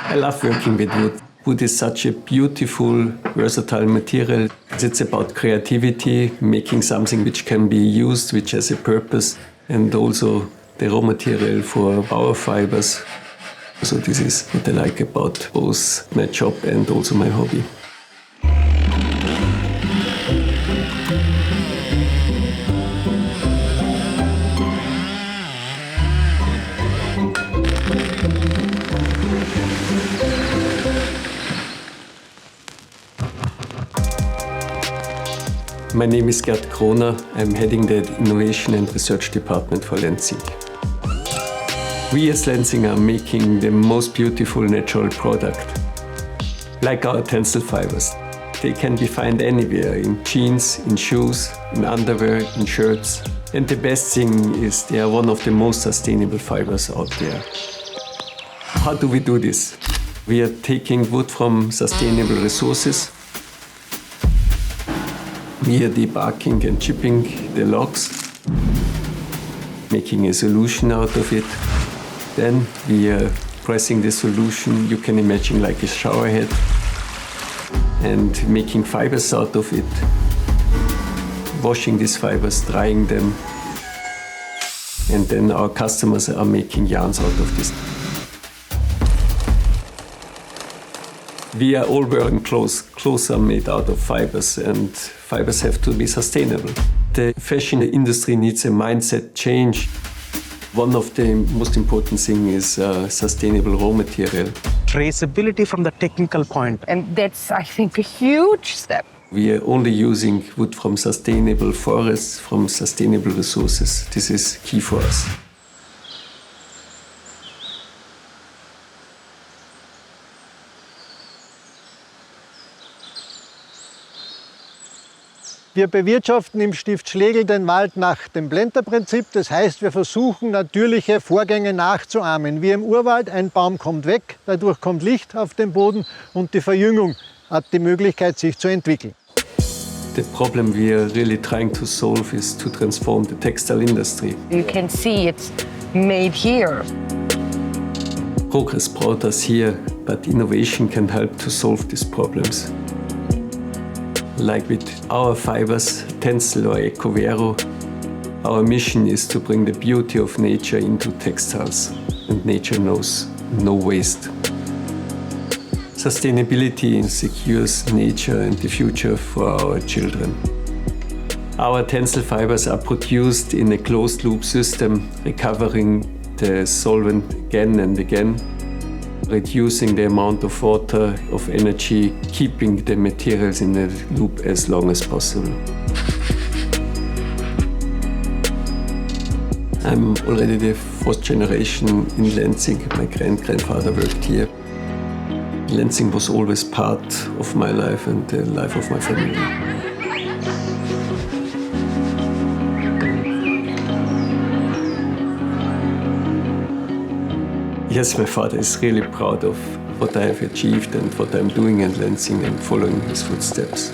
I love working with wood. Wood is such a beautiful, versatile material. It's about creativity, making something which can be used, which has a purpose, and also the raw material for our fibres. So this is what I like about both my job and also my hobby. My name is Gerd Kroner. I'm heading the Innovation and Research Department for Lenzing. We as Lenzing are making the most beautiful natural product, like our tencel fibres. They can be found anywhere, in jeans, in shoes, in underwear, in shirts. And the best thing is they are one of the most sustainable fibres out there. How do we do this? We are taking wood from sustainable resources. We are debarking and chipping the logs, making a solution out of it. Then we are pressing the solution, you can imagine like a shower head, and making fibers out of it, washing these fibers, drying them, and then our customers are making yarns out of this. We are all wearing clothes. Clothes are made out of fibers, and fibers have to be sustainable. The fashion industry needs a mindset change. One of the most important things is sustainable raw material. Traceability from the technical point. And that's, I think, a huge step. We are only using wood from sustainable forests, from sustainable resources. This is key for us. Wir bewirtschaften im Stift Schlegel den Wald nach dem Blenterprinzip. Das heißt, wir versuchen, natürliche Vorgänge nachzuahmen. Wie im Urwald, ein Baum kommt weg, dadurch kommt Licht auf den Boden und die Verjüngung hat die Möglichkeit, sich zu entwickeln. The problem we are really trying to solve is to transform the textile industry. You can see it's made here. Progress brought us here, but innovation can help to solve these problems. Like with our fibers, tencel or ecovero, our mission is to bring the beauty of nature into textiles, and nature knows no waste. Sustainability secures nature and the future for our children. Our tencel fibers are produced in a closed-loop system, recovering the solvent again and again, reducing the amount of water, of energy, keeping the materials in the loop as long as possible. I'm already the fourth generation in Lenzing. My grandfather worked here. Lenzing was always part of my life and the life of my family. Yes, my father is really proud of what I have achieved and what I'm doing in Lenzing and following his footsteps.